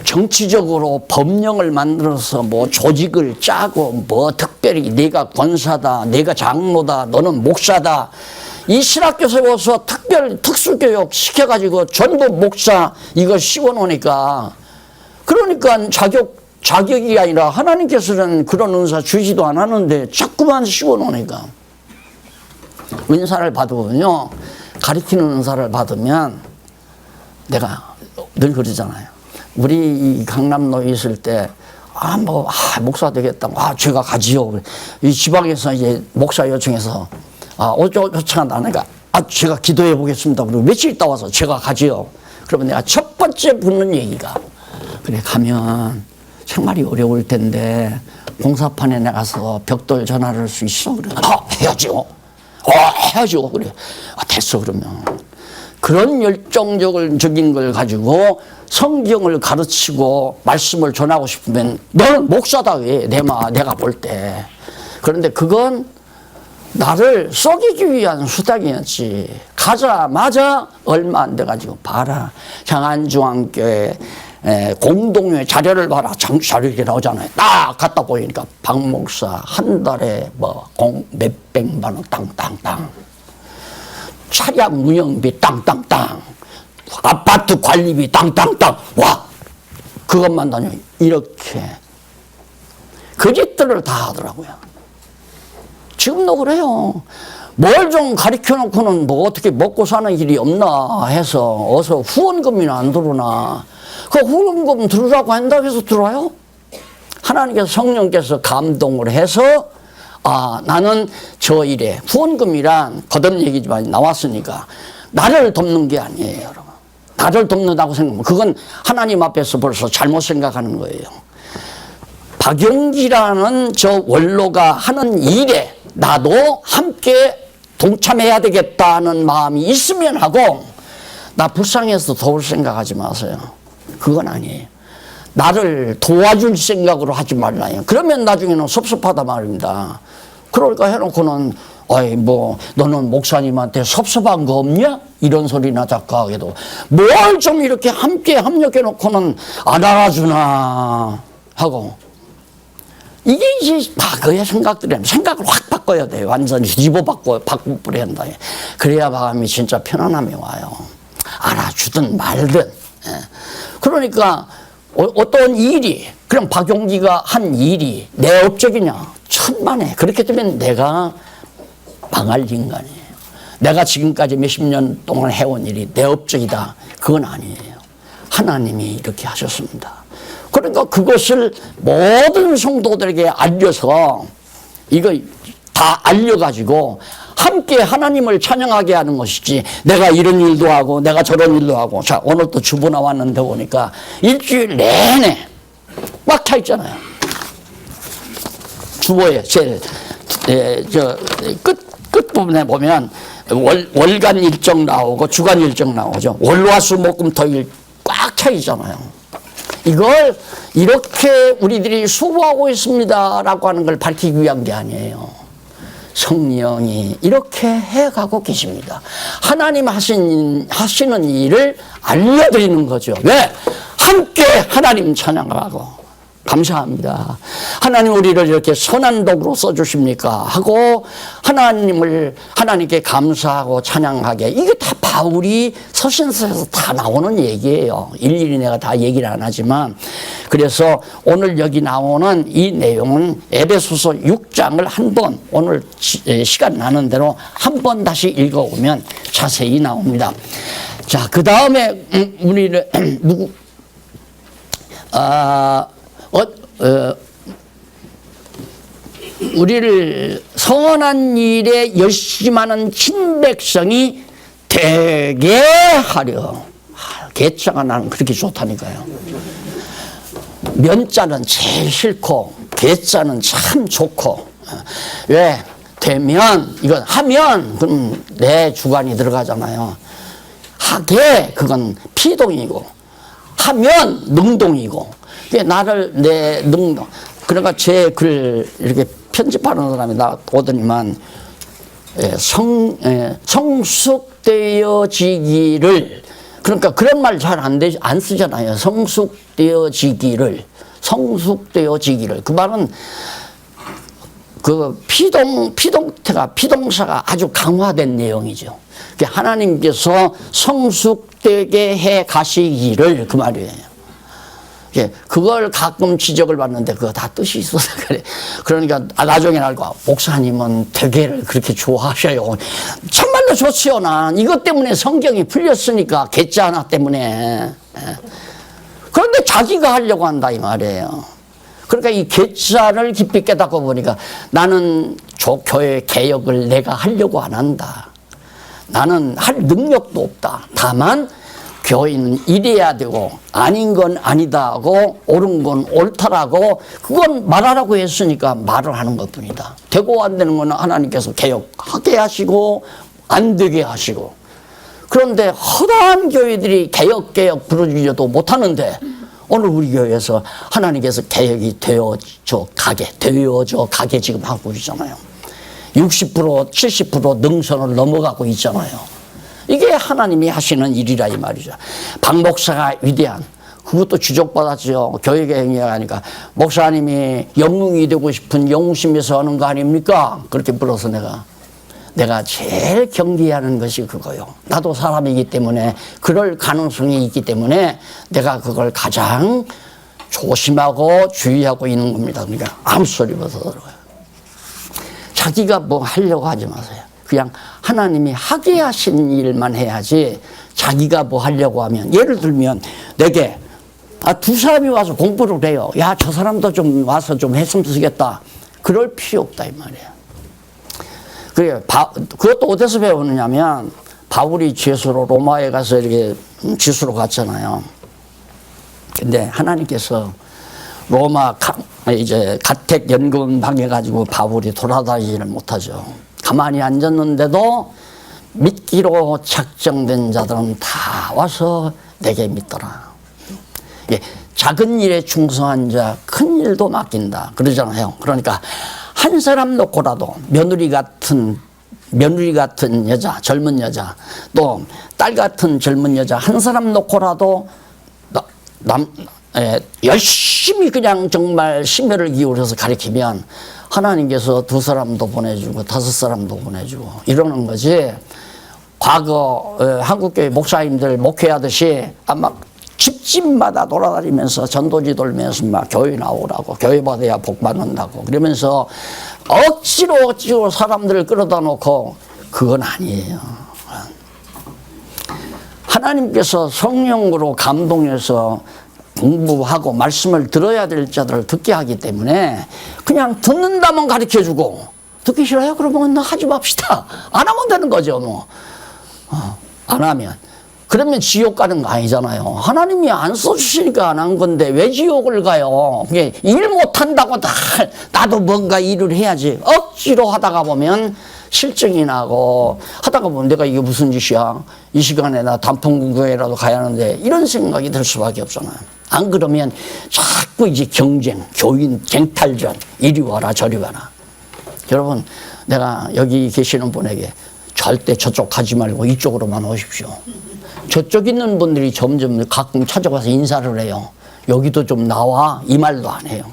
Speaker 1: 정치적으로 법령을 만들어서 조직을 짜고 특별히 내가 권사다 내가 장로다 너는 목사다 이 신학교 세워서 특수교육 시켜가지고 전부 목사 이거 씌워놓으니까 그러니까 자격이 아니라 하나님께서는 그런 은사 주지도 않았는데 자꾸만 씌워놓으니까 은사를 받으면요 가르치는 은사를 받으면 내가 늘 그러잖아요. 우리 강남로에 있을 때 목사 되겠다. 제가 가지요. 이 지방에서 이제 목사 요청해서 요청한다 하니까 제가 기도해 보겠습니다. 그리고 며칠 있다 와서 제가 가지요. 그러면 내가 첫 번째 붙는 얘기가 그래 가면 생활이 어려울 텐데 공사판에 나가서 벽돌 전화를 할 수 있어? 그래 해야죠. 해야죠. 그래 됐어 그러면. 그런 열정적인 걸 가지고 성경을 가르치고 말씀을 전하고 싶으면 너는 목사다 왜 내가 볼 때. 그런데 그건 나를 속이기 위한 수단이었지. 가자마자 얼마 안 돼가지고 봐라. 장안중앙교회 공동회 자료를 봐라. 자료 이렇게 나오잖아요. 딱 갖다 보이니까 박 목사 한 달에 몇백만 원 땅땅땅. 차량 운영비 땅땅땅. 아파트 관리비 땅땅땅. 와! 그것만 다녀. 이렇게. 그 짓들을 다 하더라고요. 지금도 그래요. 뭘 좀 가르쳐 놓고는 뭐 어떻게 먹고 사는 길이 없나 해서 어서 후원금이나 안 들어오나. 그 후원금 들으라고 한다고 해서 들어요? 하나님께서 성령께서 감동을 해서 나는 저 일에 후원금이란 거듭 얘기지만 나왔으니까 나를 돕는 게 아니에요, 여러분. 나를 돕는다고 생각하면 그건 하나님 앞에서 벌써 잘못 생각하는 거예요. 박용기라는 저 원로가 하는 일에 나도 함께 동참해야 되겠다는 마음이 있으면 하고, 나 불쌍해서 도울 생각하지 마세요. 그건 아니에요. 나를 도와줄 생각으로 하지 말라요. 그러면 나중에는 섭섭하다 말입니다. 그러니까 해놓고는 너는 목사님한테 섭섭한 거 없냐? 이런 소리나 작가하게도 뭘 좀 이렇게 함께 합력해 놓고는 안 알아주나 하고. 이게 이제 과거의 생각들이에요. 생각을 확 바꿔야 돼요. 완전히 뒤집어 바꿔버려야 한다. 그래야 마음이 진짜 편안함이 와요. 알아주든 말든. 그러니까 어떤 일이, 그럼 박용기가 한 일이 내 업적이냐? 천만에. 그렇게 되면 내가 망할 인간이에요. 내가 지금까지 몇십 년 동안 해온 일이 내 업적이다. 그건 아니에요. 하나님이 이렇게 하셨습니다. 그러니까 그것을 모든 성도들에게 알려서 이거 다 알려가지고 함께 하나님을 찬양하게 하는 것이지, 내가 이런 일도 하고 내가 저런 일도 하고. 자, 오늘 또 주보 나왔는데 보니까 일주일 내내 꽉 차 있잖아요. 주보에 제일 끝부분에 보면 월간 일정 나오고 주간 일정 나오죠. 월화수목금토일 꽉 차 있잖아요. 이걸 이렇게 우리들이 수고하고 있습니다라고 하는 걸 밝히기 위한 게 아니에요. 성령이 이렇게 해가고 계십니다. 하나님 하시는 일을 알려드리는 거죠. 왜? 함께 하나님 찬양하고. 감사합니다. 하나님 우리를 이렇게 선한 도구로 써주십니까? 하고 하나님께 감사하고 찬양하게. 이게 다 바울이 서신서에서 다 나오는 얘기예요. 일일이 내가 다 얘기를 안 하지만. 그래서 오늘 여기 나오는 이 내용은 에베소서 6장을 한번 오늘 시간 나는 대로 한번 다시 읽어보면 자세히 나옵니다. 자, 그 다음에 우리를 우리를 선한 일에 열심하는 친백성이 되게 하려. 개자가 나는 그렇게 좋다니까요. 면자는 제일 싫고 개자는 참 좋고. 왜? 되면, 이건 하면 그럼 내 주관이 들어가잖아요. 하게 그건 피동이고, 하면 능동이고. 내 능동. 그러니까 제 글 이렇게 편집하는 사람이 나오더니만 성숙되어지기를, 그러니까 그런 말 잘 안 쓰잖아요. 성숙되어지기를. 그 말은 그 피동사가 아주 강화된 내용이죠. 하나님께서 성숙되게 해 가시기를, 그 말이에요. 그걸 가끔 지적을 받는데 그거 다 뜻이 있어서 그래. 그러니까 나중에 알고, 목사님은 되게를 그렇게 좋아하셔요. 정말로 좋지요. 난 이것 때문에 성경이 풀렸으니까, 개자 하나 때문에. 그런데 자기가 하려고 한다 이 말이에요. 그러니까 이 개자를 깊이 깨닫고 보니까 나는 교회 개혁을 내가 하려고 안 한다. 나는 할 능력도 없다. 다만 교회는 이래야 되고 아닌 건 아니다 하고 옳은 건 옳다라고 그건 말하라고 했으니까 말을 하는 것뿐이다. 되고 안 되는 건 하나님께서 개혁하게 하시고 안 되게 하시고. 그런데 허다한 교회들이 개혁 부르짖어도 못하는데 오늘 우리 교회에서 하나님께서 개혁이 되어져 가게 지금 하고 있잖아요. 60% 70% 능선을 넘어가고 있잖아요. 이게 하나님이 하시는 일이라 이 말이죠. 박 목사가 위대한, 그것도 주족받았죠. 교회개혁이라 하니까 목사님이 영웅이 되고 싶은 영웅심에서 하는 거 아닙니까? 그렇게 불러서 내가 제일 경계하는 것이 그거요. 나도 사람이기 때문에 그럴 가능성이 있기 때문에 내가 그걸 가장 조심하고 주의하고 있는 겁니다. 그러니까 아무 소리 벗어 들어요. 자기가 뭐 하려고 하지 마세요. 그냥 하나님이 하게 하신 일만 해야지 자기가 뭐 하려고 하면, 예를 들면 내게 두 사람이 와서 공부를 해요. 야, 저 사람도 좀 와서 좀 했으면 좋겠다. 그럴 필요 없다 이 말이에요. 그래, 그것도 어디서 배우느냐면 바울이 죄수로 로마에 가서 이렇게 지수로 갔잖아요. 근데 하나님께서 로마 이제 가택 연금 당해가지고 바울이 돌아다니지를 못하죠. 가만히 앉았는데도 믿기로 작정된 자들은 다 와서 내게 믿더라. 예, 작은 일에 충성한 자 큰 일도 맡긴다 그러잖아요. 그러니까 한 사람 놓고라도 며느리 같은 여자, 젊은 여자, 또 딸 같은 젊은 여자 한 사람 놓고라도 열심히 그냥 정말 심혈을 기울여서 가르치면 하나님께서 2사람도 보내주고 5사람도 보내주고 이러는 거지. 과거 한국교회 목사님들 목회하듯이 아마 집집마다 돌아다니면서 전도지 돌면서 막 교회 나오라고, 교회 받아야 복 받는다고 그러면서 억지로 사람들을 끌어다 놓고, 그건 아니에요. 하나님께서 성령으로 감동해서 공부하고 말씀을 들어야 될 자들을 듣게 하기 때문에 그냥 듣는다면 가르쳐주고, 듣기 싫어요? 그러면 하지 맙시다. 안 하면 되는 거죠 뭐. 안 하면. 그러면 지옥 가는 거 아니잖아요. 하나님이 안 써주시니까 안 한 건데 왜 지옥을 가요? 일 못한다고 나도 뭔가 일을 해야지. 억지로 하다가 보면 실증이 나고, 하다가 보면 내가 이게 무슨 짓이야? 이 시간에 나 단풍교회라도 가야 하는데, 이런 생각이 들 수밖에 없잖아요. 안 그러면 자꾸 이제 경쟁, 교인 쟁탈전, 이리 와라 저리 와라. 여러분, 내가 여기 계시는 분에게 절대 저쪽 가지 말고 이쪽으로만 오십시오. 저쪽 있는 분들이 점점 가끔 찾아가서 인사를 해요. 여기도 좀 나와, 이 말도 안 해요.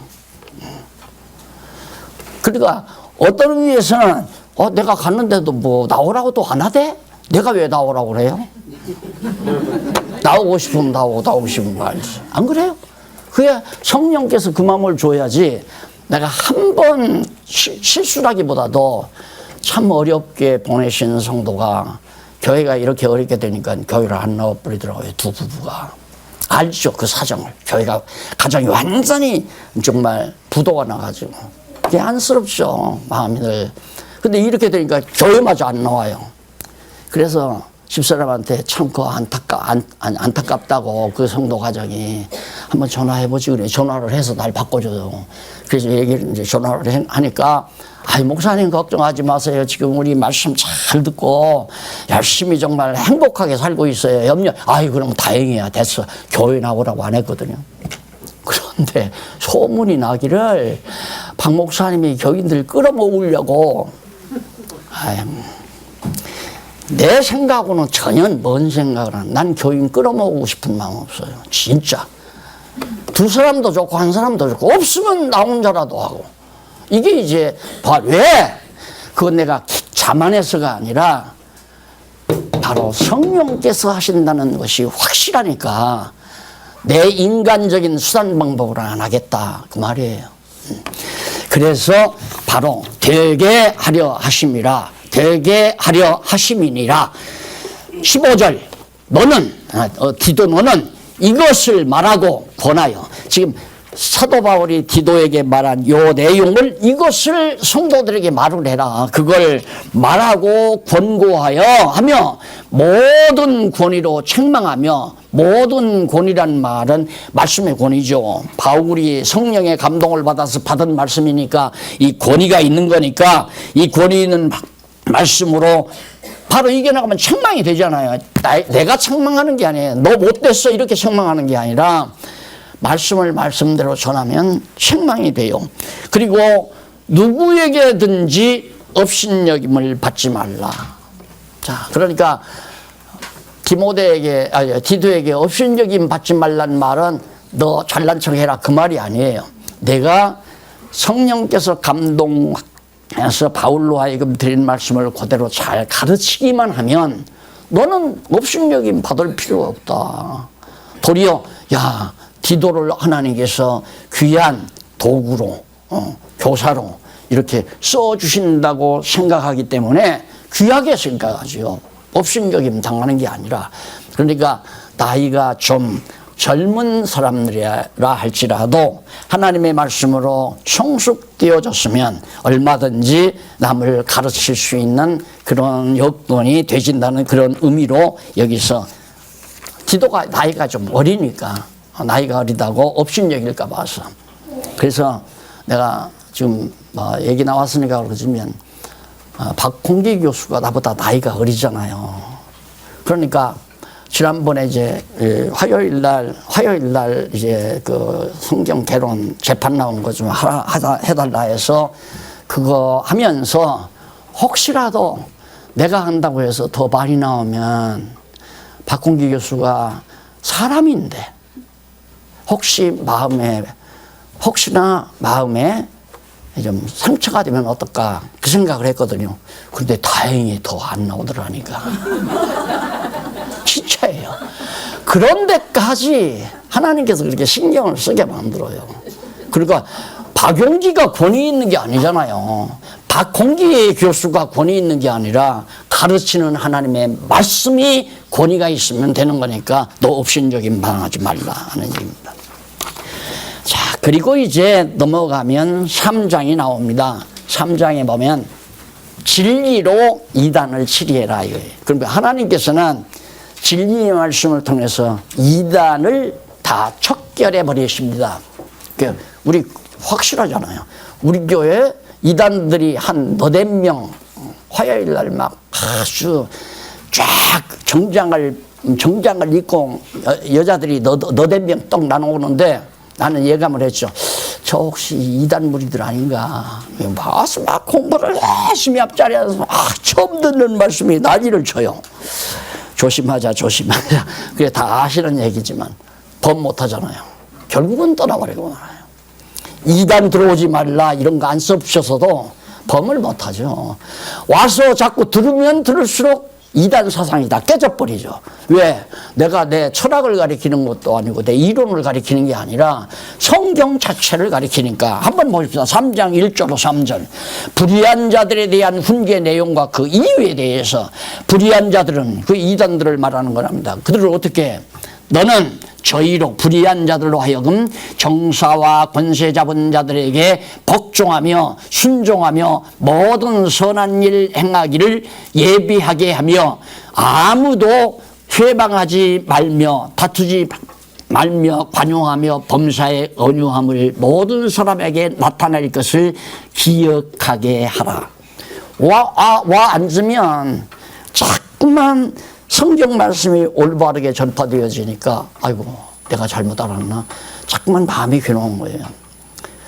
Speaker 1: 그러니까 어떤 의미에서는 내가 갔는데도 뭐 나오라고도 안 하대? 내가 왜 나오라고 그래요? 나오고 싶으면 나오고 싶으면 말지. 안 그래요? 그게 성령께서 그 마음을 줘야지. 내가 한 번 실수라기보다도 참 어렵게 보내신 성도가 교회가 이렇게 어렵게 되니까 교회를 안 나와버리더라고요. 2 부부가. 알죠, 그 사정을. 교회가 가정이 완전히 정말 부도가 나가지고. 그게 안쓰럽죠, 마음들. 근데 이렇게 되니까 교회마저 안 나와요. 그래서 집사람한테 참 안타깝다고, 그 성도 가정이 한번 전화해보지 그래. 전화를 해서 날 바꿔줘요. 그래서 얘기를 이제 전화를 하니까, 목사님 걱정하지 마세요. 지금 우리 말씀 잘 듣고 열심히 정말 행복하게 살고 있어요. 그럼 다행이야. 됐어. 교회 나오라고 안 했거든요. 그런데 소문이 나기를 박 목사님이 교인들 끌어모으려고, 내 생각으로는 전혀 뭔 생각을 안, 난 교인 끌어모으고 싶은 마음 없어요. 진짜. 2사람도 좋고 1사람도 좋고, 없으면 나 혼자라도 하고. 이게 이제 왜? 그건 내가 자만해서가 아니라 바로 성령께서 하신다는 것이 확실하니까 내 인간적인 수단 방법으로 안 하겠다 그 말이에요. 그래서 바로 되게 하려 하심이라, 되게 하려 하심이니라. 15절 디도 너는 이것을 말하고 권하여. 지금 사도 바울이 디도에게 말한 요 내용을, 이것을 성도들에게 말을 해라. 그걸 말하고 권고하여 하며 모든 권위로 책망하며, 모든 권위란 말은 말씀의 권위죠. 바울이 성령의 감동을 받아서 받은 말씀이니까 이 권위가 있는 거니까, 이 권위 있는 말씀으로 바로 이겨나가면 책망이 되잖아요. 내가 책망하는 게 아니에요. 너 못됐어 이렇게 책망하는 게 아니라 말씀을 말씀대로 전하면 책망이 돼요. 그리고 누구에게든지 업신여김을 받지 말라. 자, 그러니까 디도에게 업신여김 받지 말란 말은 너 잘난 척 해라 그 말이 아니에요. 내가 성령께서 감동해서 바울로 하여금 드린 말씀을 그대로 잘 가르치기만 하면 너는 업신여김 받을 필요 없다. 도리어 디도를 하나님께서 귀한 도구로, 교사로 이렇게 써주신다고 생각하기 때문에 귀하게 생각하지요. 업신여김 당하는 게 아니라. 그러니까 나이가 좀 젊은 사람들이라 할지라도 하나님의 말씀으로 성숙되어졌으면 얼마든지 남을 가르칠 수 있는 그런 여건이 되진다는 그런 의미로 여기서 기도가 나이가 좀 어리니까 나이가 어리다고 업신여길까 봐서. 그래서 내가 지금 얘기 나왔으니까 그러지만 박홍기 교수가 나보다 나이가 어리잖아요. 그러니까 지난번에 이제 화요일 날 이제 그 성경 개론 재판 나온 거 좀 해달라 해서 그거 하면서 혹시라도 내가 한다고 해서 더 많이 나오면 박홍기 교수가 사람인데 혹시나 마음에 좀 상처가 되면 어떨까 그 생각을 했거든요. 그런데 다행히 더 안 나오더라니까. 진짜예요. 그런데까지 하나님께서 그렇게 신경을 쓰게 만들어요. 그러니까 박용기가 권위 있는 게 아니잖아요. 박홍기 교수가 권위 있는 게 아니라 가르치는 하나님의 말씀이 권위가 있으면 되는 거니까 너 업신여김 당하지 말라 하는 얘기입니다. 자, 그리고 이제 넘어가면 3장이 나옵니다. 3장에 보면 진리로 이단을 치리해라 이거예요. 그러니까 하나님께서는 진리의 말씀을 통해서 이단을 다 척결해 버리십니다. 우리 확실하잖아요. 우리 교회 이단들이 한 너댓 명 화요일 날 막 아주 쫙 정장을 입고 여자들이 너댓 명 떡 나눠오는데 나는 예감을 했죠. 저 혹시 이단 무리들 아닌가. 와서 막 공부를 열심히 앞자리에서 처음 듣는 말씀이 난리를 쳐요. 조심하자. 그게 다 아시는 얘기지만 법 못하잖아요. 결국은 떠나버리고 말아요. 이단 들어오지 말라 이런 거 안 써주셔서도 범을 못하죠. 와서 자꾸 들으면 들을수록 이단 사상이 다 깨져버리죠. 왜? 내가 내 철학을 가리키는 것도 아니고 내 이론을 가리키는 게 아니라 성경 자체를 가리키니까 한번 보십시다. 3장 1절로 3절. 불의한 자들에 대한 훈계 내용과 그 이유에 대해서 불의한 자들은 그 이단들을 말하는 거랍니다. 그들을 어떻게 해? 너는 저희로 불의한 자들로 하여금 정사와 권세 잡은 자들에게 복종하며 순종하며 모든 선한 일 행하기를 예비하게 하며 아무도 회방하지 말며 다투지 말며 관용하며 범사의 온유함을 모든 사람에게 나타낼 것을 기억하게 하라. 와 앉으면 자꾸만 성경 말씀이 올바르게 전파되어지니까 아이고 내가 잘못 알았나 자꾸만 마음이 괴로운 거예요.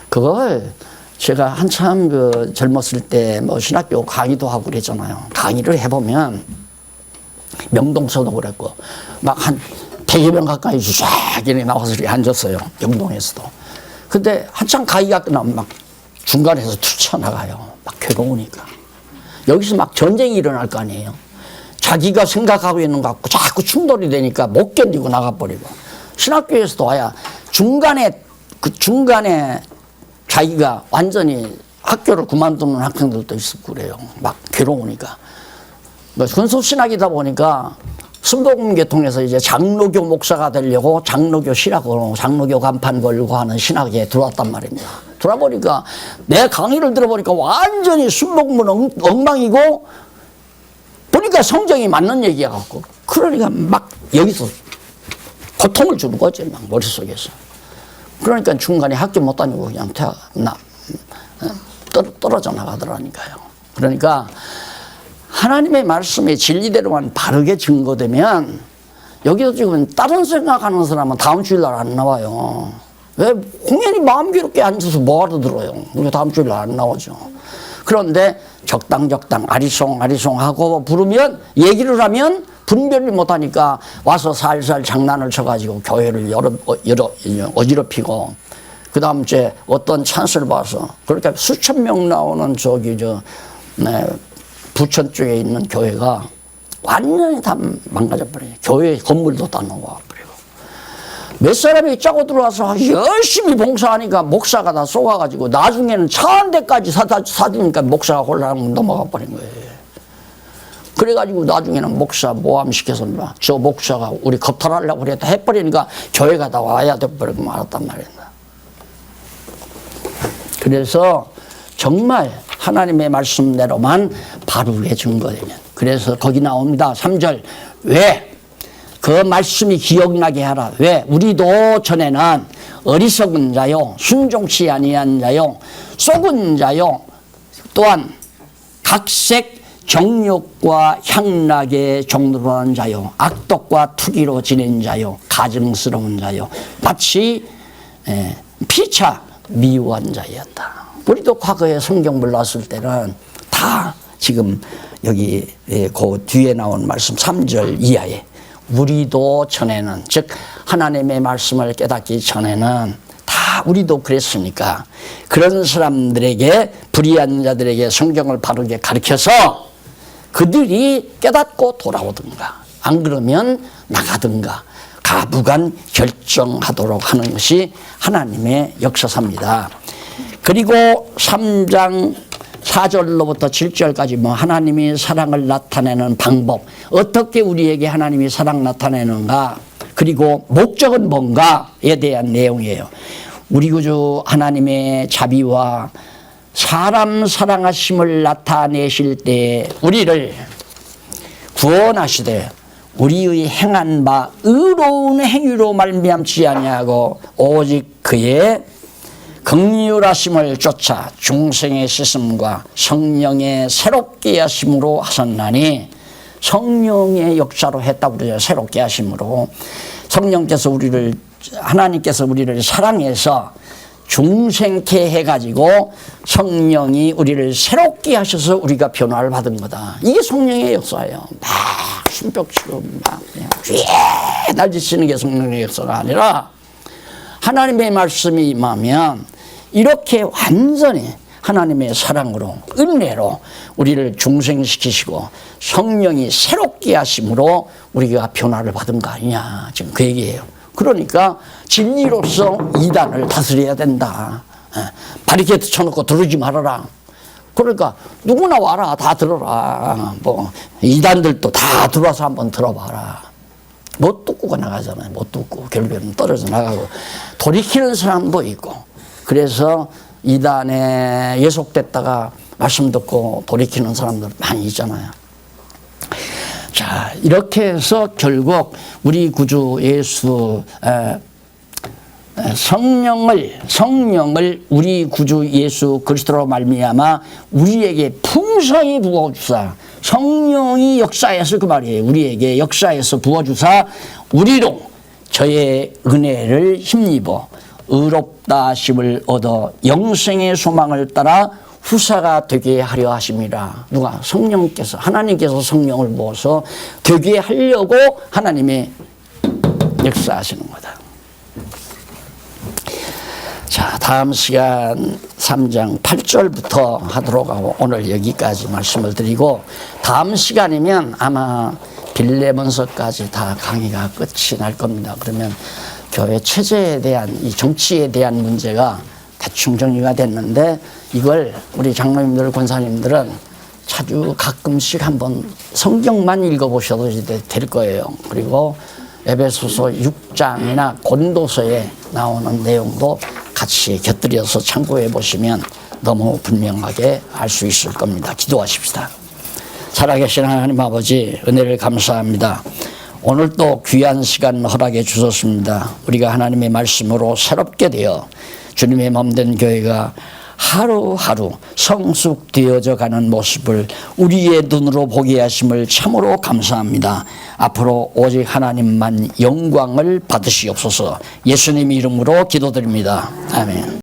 Speaker 1: 그걸 제가 한참 그 젊었을 때 뭐 신학교 강의도 하고 그랬잖아요. 강의를 해보면 명동서도 그랬고 막 한 100여 명 가까이 쫙 나와서 이렇게 앉았어요. 명동에서도. 근데 한참 강의가 끝나면 막 중간에서 튀쳐나가요. 막 괴로우니까. 여기서 막 전쟁이 일어날 거 아니에요. 자기가 생각하고 있는 것 같고 자꾸 충돌이 되니까 못 견디고 나가버리고. 신학교에서도 와야 중간에 자기가 완전히 학교를 그만두는 학생들도 있고 그래요. 막 괴로우니까. 근소신학이다 보니까 순복음계통에서 이제 장로교 목사가 되려고 장로교 신학으로 장로교 간판 걸고 하는 신학에 들어왔단 말입니다. 들어보니까 내 강의를 들어보니까 완전히 순복음은 엉망이고 보니까 성경이 맞는 얘기야 갖고 그러니까 막 여기서 고통을 주는 거지 막 머릿속에서. 그러니까 중간에 학교 못 다니고 그냥 떨어져 나가더라니까요. 그러니까 하나님의 말씀이 진리대로만 바르게 증거되면 여기서 지금 다른 생각하는 사람은 다음 주일날 안 나와요. 왜 공연히 마음 괴롭게 앉아서 뭐하러 들어요. 우리가 다음 주일날 안 나오죠. 그런데 적당 아리송 하고 부르면 얘기를 하면 분별을 못하니까 와서 살살 장난을 쳐가지고 교회를 어지럽히고 그 다음 주에 어떤 찬스를 봐서 그러니까 수천 명 나오는 부천 쪽에 있는 교회가 완전히 다 망가져버려요. 교회 건물도 다 녹아버리고 몇 사람이 짜고 들어와서 열심히 봉사하니까 목사가 다 쏘아가지고 나중에는 차 한 대까지 사주니까 목사가 홀랑 넘어가 버린 거예요. 그래가지고 나중에는 목사 모함시켜서 저 목사가 우리 겁탈하려고 그랬다 해버리니까 교회가 다 와야 돼버리고 말았단 말이야. 그래서 정말 하나님의 말씀대로만 바르게 증거되면. 그래서 거기 나옵니다. 3절. 왜? 그 말씀이 기억나게 하라. 왜? 우리도 전에는 어리석은 자요, 순종치 아니한 자요, 속은 자요, 또한 각색 정욕과 향락에 종로한 자요, 악독과 투기로 지낸 자요, 가증스러운 자요, 마치 피차 미워한 자였다. 우리도 과거에 성경 불렀을 때는 다 지금 여기 그 뒤에 나온 말씀 3절 이하에 우리도 전에는, 즉 하나님의 말씀을 깨닫기 전에는 다 우리도 그랬으니까 그런 사람들에게, 불의한 자들에게 성경을 바르게 가르쳐서 그들이 깨닫고 돌아오든가 안 그러면 나가든가 가부간 결정하도록 하는 것이 하나님의 역사사입니다. 그리고 3장 4절로부터 7절까지 뭐 하나님이 사랑을 나타내는 방법, 어떻게 우리에게 하나님이 사랑 나타내는가, 그리고 목적은 뭔가에 대한 내용이에요. 우리 구주 하나님의 자비와 사람 사랑하심을 나타내실 때 우리를 구원하시되 우리의 행한 바 의로운 행위로 말미암지 아니하고 오직 그의 긍휼하심을 쫓아 중생의 씻음과 성령의 새롭게 하심으로 하셨나니, 성령의 역사로 했다고 그러죠. 새롭게 하심으로. 성령께서 우리를, 하나님께서 우리를 사랑해서 중생케 해가지고 성령이 우리를 새롭게 하셔서 우리가 변화를 받은 거다. 이게 성령의 역사예요. 막 숨벽치고 막 그냥 날지치는 게 성령의 역사가 아니라, 하나님의 말씀이 임하면 이렇게 완전히 하나님의 사랑으로, 은혜로 우리를 중생시키시고 성령이 새롭게 하심으로 우리가 변화를 받은 거 아니냐, 지금 그 얘기예요. 그러니까 진리로서 이단을 다스려야 된다. 바리케이트 쳐놓고 들으지 말아라. 그러니까 누구나 와라, 다 들어라. 뭐 이단들도 다 들어와서 한번 들어봐라. 못 듣고 나가잖아요. 못 듣고 결국에는 떨어져 나가고 돌이키는 사람도 있고, 그래서 이단에 예속됐다가 말씀 듣고 돌이키는 사람들 많이 있잖아요. 자, 이렇게 해서 결국 우리 구주 예수 성령을 우리 구주 예수 그리스도로 말미암아 우리에게 풍성히 부어주사, 성령이 역사해서, 그 말이에요. 우리에게 역사해서 부어주사 우리로 저의 은혜를 힘입어 의롭다 하심을 얻어 영생의 소망을 따라 후사가 되게 하려 하심이라. 누가? 성령께서, 하나님께서 성령을 부어서 되게 하려고 하나님의 역사하시는 거다. 자, 다음 시간 3장 8절부터 하도록 하고 오늘 여기까지 말씀을 드리고, 다음 시간이면 아마 빌레몬서까지 다 강의가 끝이 날 겁니다. 그러면 교회 체제에 대한, 이 정치에 대한 문제가 대충 정리가 됐는데, 이걸 우리 장로님들, 권사님들은 자주 가끔씩 한번 성경만 읽어보셔도 될 거예요. 그리고 에베소서 6장이나 고린도서에 나오는 내용도 같이 곁들여서 참고해 보시면 너무 분명하게 알 수 있을 겁니다. 기도하십시다. 살아계신 하나님 아버지, 은혜를 감사합니다. 오늘 또 귀한 시간 허락해 주셨습니다. 우리가 하나님의 말씀으로 새롭게 되어 주님의 몸된 교회가 하루하루 성숙되어져 가는 모습을 우리의 눈으로 보게 하심을 참으로 감사합니다. 앞으로 오직 하나님만 영광을 받으시옵소서. 예수님 이름으로 기도드립니다. 아멘.